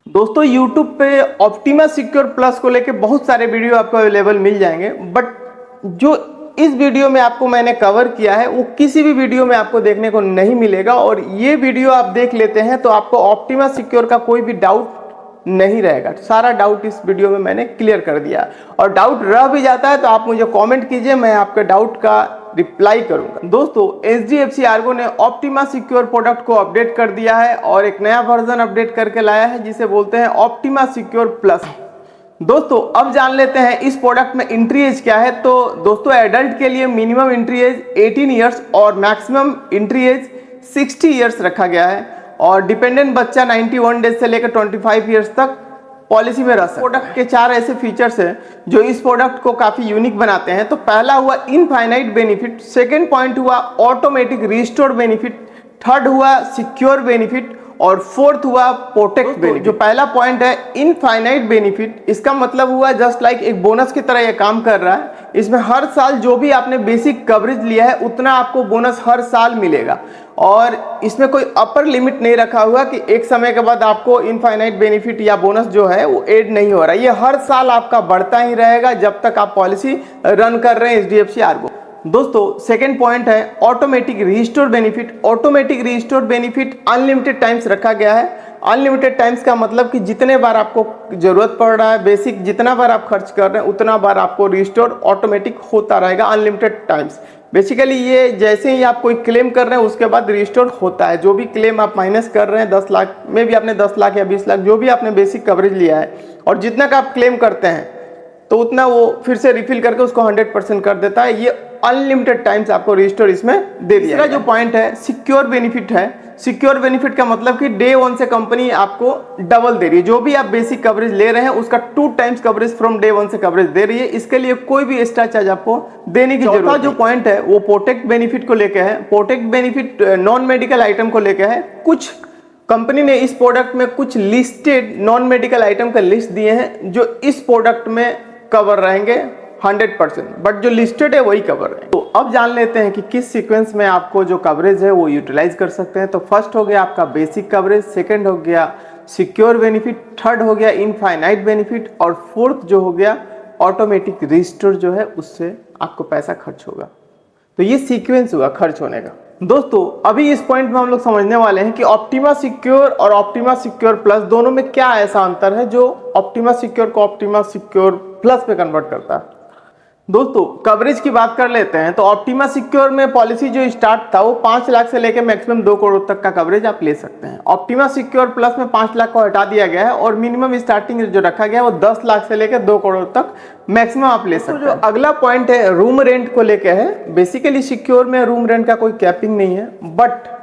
दोस्तों YouTube पे optima secure plus को लेके बहुत सारे वीडियो आपको अवेलेबल मिल जाएंगे, बट जो इस वीडियो में आपको मैंने कवर किया है वो किसी भी वीडियो में आपको देखने को नहीं मिलेगा। और ये वीडियो आप देख लेते हैं तो आपको ऑप्टिमा सिक्योर का कोई भी डाउट नहीं रहेगा। सारा डाउट इस वीडियो में मैंने क्लियर कर दिया। और डाउट रह भी जाता है तो आप मुझे कमेंट कीजिए, मैं आपके डाउट का रिप्लाई करूंगा। दोस्तों HDFC Argo ने ऑप्टिमा सिक्योर प्रोडक्ट को अपडेट कर दिया है और एक नया वर्जन अपडेट करके लाया है जिसे बोलते हैं ऑप्टिमा सिक्योर प्लस। दोस्तों अब जान लेते हैं इस प्रोडक्ट में एंट्री एज क्या है। तो दोस्तों एडल्ट के लिए मिनिमम एंट्री एज 18 ईयर्स और मैक्सिमम एंट्री एज 60 ईयर्स रखा गया है। और डिपेंडेंट बच्चा 91 डेज से लेकर 25 ईयर्स तक पॉलिसी में रह सकता है। प्रोडक्ट के 4 ऐसे फीचर्स हैं जो इस प्रोडक्ट को काफी यूनिक बनाते हैं। तो पहला हुआ इनफाइनाइट बेनिफिट, सेकंड पॉइंट हुआ ऑटोमेटिक रिस्टोर बेनिफिट, थर्ड हुआ सिक्योर बेनिफिट और फोर्थ हुआ प्रोटेक्ट बेनिफिट। जो पहला पॉइंट है इनफाइनाइट बेनिफिट, इसका मतलब हुआ जस्ट लाइक एक बोनस की तरह यह काम कर रहा है। इसमें हर साल जो भी आपने बेसिक कवरेज लिया है उतना आपको बोनस हर साल मिलेगा। और इसमें कोई अपर लिमिट नहीं रखा हुआ कि एक समय के बाद आपको इनफाइनाइट बेनिफिट या बोनस जो है वो ऐड नहीं हो रहा। ये हर साल आपका बढ़ता ही रहेगा जब तक आप पॉलिसी रन कर रहे हैं HDFC Argo। दोस्तों सेकेंड पॉइंट है automatic restore benefit. Automatic restore benefit unlimited times रखा गया है। अनलिमिटेड टाइम्स का मतलब कि जितने बार आपको जरूरत पड़ रहा है, बेसिक जितना बार आप खर्च कर रहे हैं उतना बार आपको रिस्टोर ऑटोमेटिक होता रहेगा अनलिमिटेड टाइम्स। बेसिकली ये जैसे ही आप कोई क्लेम कर रहे हैं उसके बाद रिस्टोर होता है। जो भी क्लेम आप माइनस कर रहे हैं 10 लाख में भी आपने 10 लाख या 20 लाख जो भी आपने बेसिक कवरेज लिया है और जितना का आप क्लेम करते हैं तो उतना वो फिर से रिफिल करके उसको 100% कर देता है। ये अनलिमिटेड टाइम्स आपको रिस्टोर इसमें दे दिया। जो पॉइंट है सिक्योर बेनिफिट है। सिक्योर बेनिफिट का मतलब कि डे 1 से कंपनी आपको डबल दे रही है। जो भी आप बेसिक कवरेज ले रहे हैं उसका 2 टाइम्स कवरेज फ्रॉम डे 1 से कवरेज दे रही है। इसके लिए कोई भी एक्स्ट्रा चार्ज आपको देने की जरूरत नहीं। जो पॉइंट है वो प्रोटेक्ट बेनिफिट को लेकर है। Protect benefit non medical item को लेकर है। कुछ कंपनी ने इस प्रोडक्ट में कुछ लिस्टेड नॉन मेडिकल आइटम का लिस्ट दिए हैं जो इस प्रोडक्ट में कवर रहेंगे 100%, बट जो लिस्टेड है वही कवर है। तो अब जान लेते हैं कि किस सीक्वेंस में आपको जो कवरेज है वो यूटिलाइज कर सकते हैं। तो फर्स्ट हो गया आपका बेसिक कवरेज, सेकंड हो गया सिक्योर बेनिफिट, थर्ड हो गया इनफाइनाइट बेनिफिट और फोर्थ जो हो गया ऑटोमेटिक रिस्टोर जो है उससे आपको पैसा खर्च होगा। तो ये सीक्वेंस हुआ खर्च होने का। दोस्तों अभी इस पॉइंट में हम लोग समझने वाले हैं कि ऑप्टिमा सिक्योर और ऑप्टिमा सिक्योर प्लस दोनों में क्या ऐसा अंतर है जो ऑप्टिमा सिक्योर को ऑप्टिमा सिक्योर प्लस में कन्वर्ट करता है। दोस्तों कवरेज की बात कर लेते हैं तो ऑप्टिमा सिक्योर में पॉलिसी जो स्टार्ट था वो 5 लाख से लेकर मैक्सिमम 2 करोड़ तक का कवरेज आप ले सकते हैं। ऑप्टिमा सिक्योर प्लस में 5 लाख को हटा दिया गया है और मिनिमम स्टार्टिंग जो रखा गया है वो 10 लाख से लेकर 2 करोड़ तक मैक्सिमम आप ले सकते हैं। जो अगला पॉइंट है रूम रेंट को लेकर है। बेसिकली सिक्योर में रूम रेंट का कोई कैपिंग नहीं है, बट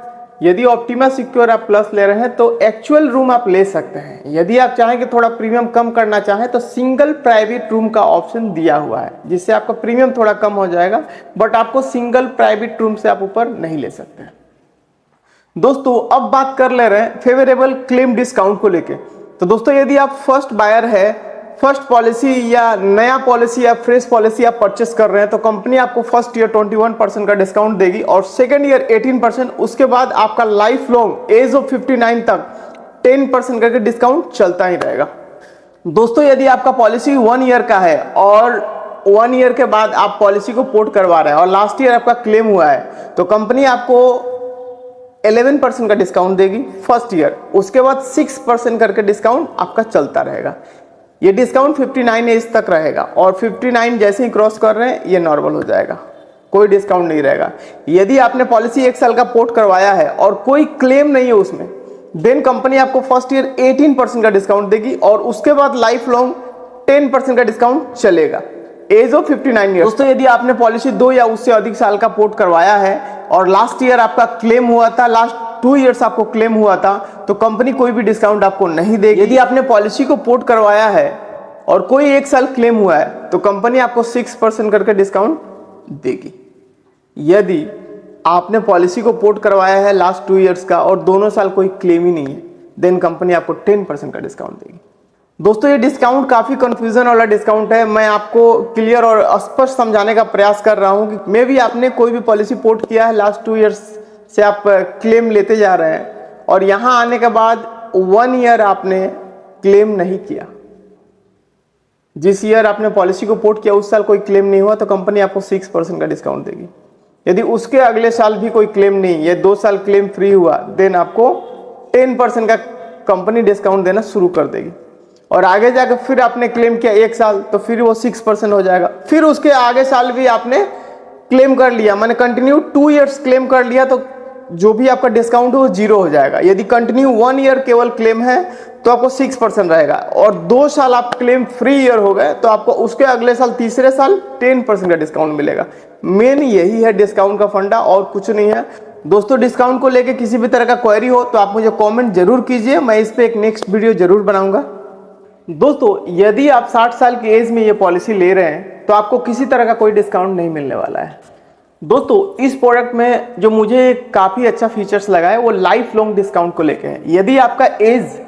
यदि ऑप्टिमा सिक्योर आप प्लस ले रहे हैं तो एक्चुअल रूम आप ले सकते हैं। यदि आप चाहें कि थोड़ा प्रीमियम कम करना चाहें तो सिंगल प्राइवेट रूम का ऑप्शन दिया हुआ है जिससे आपका प्रीमियम थोड़ा कम हो जाएगा, बट आपको सिंगल प्राइवेट रूम से आप ऊपर नहीं ले सकते हैं। दोस्तों अब बात कर ले रहे हैं फेवरेबल क्लेम डिस्काउंट को लेके। तो दोस्तों यदि आप फर्स्ट बायर है, फर्स्ट पॉलिसी या नया पॉलिसी या फ्रेश पॉलिसी आप परचेस कर रहे हैं तो कंपनी आपको फर्स्ट ईयर 21% का डिस्काउंट देगी और सेकंड ईयर 18%। उसके बाद आपका लाइफ लॉन्ग एज ऑफ 59 तक 10% करके डिस्काउंट चलता ही रहेगा। दोस्तों यदि आपका पॉलिसी 1 ईयर का है और 1 ईयर के बाद आप पॉलिसी को पोर्ट करवा रहे हैं और लास्ट ईयर आपका क्लेम हुआ है तो कंपनी आपको 11% का डिस्काउंट देगी फर्स्ट ईयर। उसके बाद 6% करके डिस्काउंट आपका चलता रहेगा। ये डिस्काउंट 59 एज तक रहेगा और 59 जैसे ही क्रॉस कर रहे हैं ये नॉर्मल हो जाएगा, कोई डिस्काउंट नहीं रहेगा। यदि आपने पॉलिसी 1 साल का पोर्ट करवाया है और कोई क्लेम नहीं है उसमें, देन कंपनी आपको फर्स्ट ईयर 18% का डिस्काउंट देगी और उसके बाद लाइफ लॉन्ग 10% का डिस्काउंट चलेगा एज ऑफ 59 ईयर। दोस्तों यदि आपने पॉलिसी 2 या उससे अधिक साल का पोर्ट करवाया है और लास्ट ईयर आपका क्लेम हुआ था, लास्ट 2 ईयर्स आपको क्लेम हुआ था, तो कंपनी कोई भी डिस्काउंट आपको नहीं देगी। यदि आपने पॉलिसी को पोर्ट करवाया है और कोई 1 साल क्लेम हुआ है तो कंपनी आपको 6% करके डिस्काउंट देगी। यदि आपने पॉलिसी को पोर्ट करवाया है लास्ट 2 ईयर्स का और दोनों साल कोई क्लेम ही नहीं है, देन कंपनी आपको 10% का डिस्काउंट देगी। दोस्तों ये डिस्काउंट काफी कंफ्यूजन वाला डिस्काउंट है। मैं आपको क्लियर और स्पष्ट समझाने का प्रयास कर रहा हूं कि मे भी आपने कोई भी पॉलिसी पोर्ट किया है, लास्ट 2 ईयर्स से आप क्लेम लेते जा रहे हैं और यहां आने के बाद 1 ईयर आपने क्लेम नहीं किया, जिस ईयर आपने पॉलिसी को पोर्ट किया उस साल कोई क्लेम नहीं हुआ, तो कंपनी आपको 6% का डिस्काउंट देगी। यदि उसके अगले साल भी कोई क्लेम नहीं, ये 2 साल क्लेम फ्री हुआ, देन आपको 10% का कंपनी डिस्काउंट देना शुरू कर देगी। और आगे जाकर फिर आपने क्लेम किया 1 साल, तो फिर वो 6% हो जाएगा। फिर उसके आगे साल भी आपने क्लेम कर लिया, माने कंटिन्यू 2 इयर्स क्लेम कर लिया, तो जो भी आपका डिस्काउंट हो वो 0 हो जाएगा। यदि कंटिन्यू 1 ईयर केवल क्लेम है तो आपको 6% रहेगा, और 2 साल आप क्लेम फ्री ईयर हो गए तो आपको उसके अगले साल तीसरे साल 10% का डिस्काउंट मिलेगा। मेन यही है डिस्काउंट का फंडा, और कुछ नहीं है दोस्तों। डिस्काउंट को लेके किसी भी तरह का क्वेरी हो तो आप मुझे कमेंट जरूर कीजिए, मैं इस पे एक नेक्स्ट वीडियो जरूर बनाऊंगा। दोस्तों यदि आप 60 साल की एज में ये पॉलिसी ले रहे हैं तो आपको किसी तरह का कोई डिस्काउंट नहीं मिलने वाला है। दोस्तों इस प्रोडक्ट में जो मुझे काफी अच्छा फीचर्स लगा है वो लाइफ लॉन्ग डिस्काउंट को लेके है। यदि आपका एज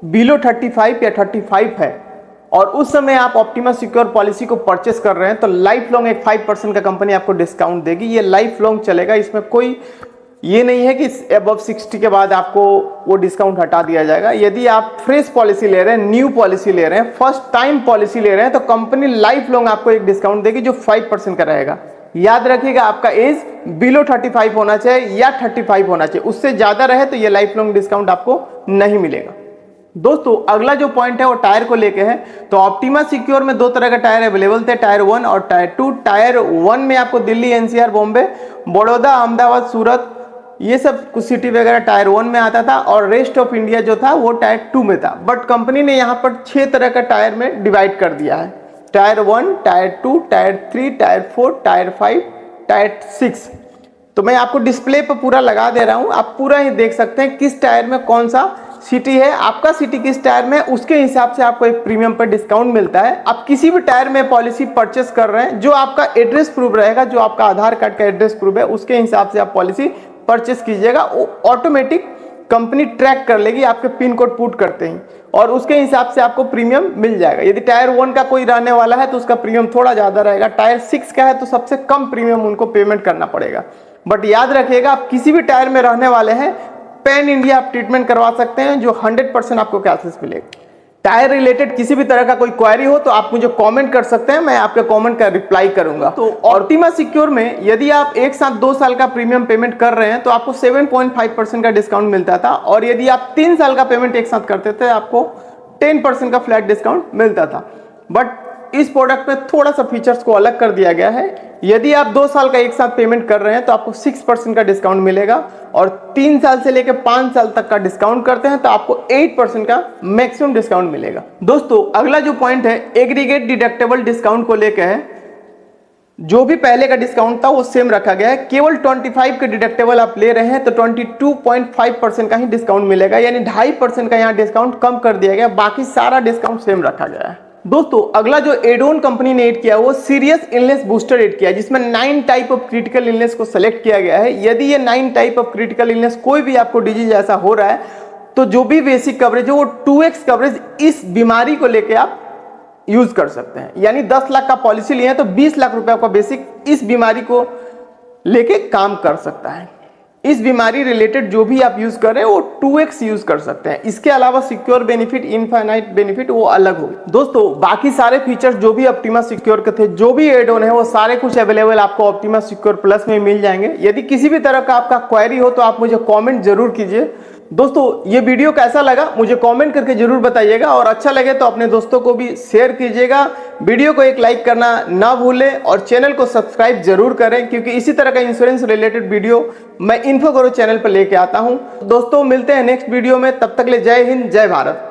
बिलो 35 या 35 है और उस समय आप ऑप्टिमा सिक्योर पॉलिसी को परचेस कर रहे हैं तो लाइफ लॉन्ग एक 5% का कंपनी आपको डिस्काउंट देगी। ये लाइफ लॉन्ग चलेगा, इसमें कोई ये नहीं है कि अबव 60 के बाद आपको वो डिस्काउंट हटा दिया जाएगा। यदि आप फ्रेश पॉलिसी ले रहे हैं, न्यू पॉलिसी ले रहे हैं, फर्स्ट टाइम पॉलिसी ले रहे हैं, तो कंपनी लाइफ लॉन्ग आपको एक डिस्काउंट देगी जो 5% का रहेगा। याद रखिएगा आपका एज बिलो 35 होना चाहिए या 35 होना चाहिए, उससे ज्यादा रहे तो ये लाइफ लॉन्ग डिस्काउंट आपको नहीं मिलेगा। दोस्तों अगला जो पॉइंट है वो टायर को लेके है। तो ऑप्टिमा सिक्योर में 2 तरह का टायर अवेलेबल थे, टायर 1 और टायर 2। टायर 1 में आपको दिल्ली, एनसीआर, बॉम्बे, बड़ौदा, अहमदाबाद, सूरत, ये सब कुछ सिटी वगैरह टायर 1 में आता था, और रेस्ट ऑफ इंडिया जो था वो टायर 2 में था। बट कंपनी ने यहाँ पर 6 तरह का टायर में डिवाइड कर दिया है, tyre 1, tyre 2, tyre 3, tyre 4, tyre 5, tyre 6। तो मैं आपको डिस्प्ले पर पूरा लगा दे रहा हूँ, आप पूरा ही देख सकते हैं किस टायर में कौन सा सिटी है। आपका सिटी किस टायर में, उसके हिसाब से आपको एक प्रीमियम पर डिस्काउंट मिलता है। आप किसी भी टायर में पॉलिसी परचेस कर रहे हैं, जो आपका एड्रेस प्रूफ रहेगा, जो आपका आधार कार्ड का एड्रेस प्रूफ है, उसके हिसाब से आप पॉलिसी परचेस कीजिएगा। ऑटोमेटिक कंपनी ट्रैक कर लेगी आपके पिन कोड पुट करते ही, और उसके हिसाब से आपको प्रीमियम मिल जाएगा। यदि टायर 1 का कोई रहने वाला है तो उसका प्रीमियम थोड़ा ज्यादा रहेगा, टायर 6 का है तो सबसे कम प्रीमियम उनको पेमेंट करना पड़ेगा। बट याद रखिएगा आप किसी भी टायर में रहने वाले हैं, पैन इंडिया आप ट्रीटमेंट करवा सकते हैं, जो 100% आपको कैशलेस मिलेगा। टायर रिलेटेड किसी भी तरह का कोई क्वेरी हो तो आप मुझे कमेंट कर सकते हैं, मैं आपके कमेंट का रिप्लाई करूंगा। तो ऑप्टिमा सिक्योर में यदि आप एक साथ 2 साल का प्रीमियम पेमेंट कर रहे हैं तो आपको 7.5% का डिस्काउंट मिलता था, और यदि आप 3 साल का पेमेंट एक साथ करते थे आपको 10% का फ्लैट डिस्काउंट मिलता था। बट इस प्रोडक्ट में थोड़ा सा फीचर्स को अलग कर दिया गया है। यदि आप 2 साल का एक साथ पेमेंट कर रहे हैं तो आपको 6% का डिस्काउंट मिलेगा, और 3 साल से लेकर 5 साल तक का डिस्काउंट करते हैं तो आपको 8% का मैक्सिमम डिस्काउंट मिलेगा। दोस्तों अगला जो पॉइंट है एग्रीगेट डिडक्टेबल डिस्काउंट को लेकर है। जो भी पहले का डिस्काउंट था वो सेम रखा गया है, केवल 25 के डिडक्टेबल आप ले रहे हैं तो 22.5% का ही डिस्काउंट मिलेगा, यानी 2.5% का यहाँ डिस्काउंट कम कर दिया गया, बाकी सारा डिस्काउंट सेम रखा गया है। दोस्तों अगला जो एड ऑन कंपनी ने ऐड किया वो सीरियस इलनेस बूस्टर ऐड किया, जिसमें 9 टाइप ऑफ क्रिटिकल इलनेस को सेलेक्ट किया गया है। यदि ये 9 टाइप ऑफ क्रिटिकल इलनेस कोई भी आपको डिजीज ऐसा हो रहा है तो जो भी बेसिक कवरेज है वो 2x कवरेज इस बीमारी को लेके आप यूज कर सकते हैं। यानी 10 लाख का पॉलिसी लिए तो 20 लाख रुपए का बेसिक इस बीमारी को लेके काम कर सकता है। इस बीमारी रिलेटेड जो भी आप यूज कर रहे हैं वो 2x यूज कर सकते हैं। इसके अलावा सिक्योर बेनिफिट, इनफाइनाइट बेनिफिट वो अलग हो। दोस्तों बाकी सारे फीचर्स जो भी ऑप्टिमा सिक्योर के थे, जो भी एड ऑन है, वो सारे कुछ अवेलेबल आपको ऑप्टिमा सिक्योर प्लस में मिल जाएंगे। यदि किसी भी तरह का आपका क्वेरी हो तो आप मुझे कमेंट जरूर कीजिए। दोस्तों ये वीडियो कैसा लगा मुझे कमेंट करके जरूर बताइएगा, और अच्छा लगे तो अपने दोस्तों को भी शेयर कीजिएगा। वीडियो को एक लाइक करना ना भूलें, और चैनल को सब्सक्राइब जरूर करें, क्योंकि इसी तरह का इंश्योरेंस रिलेटेड वीडियो मैं इन्फो गुरु चैनल पर लेके आता हूं। दोस्तों मिलते हैं नेक्स्ट वीडियो में, तब तक ले जय हिंद, जय भारत।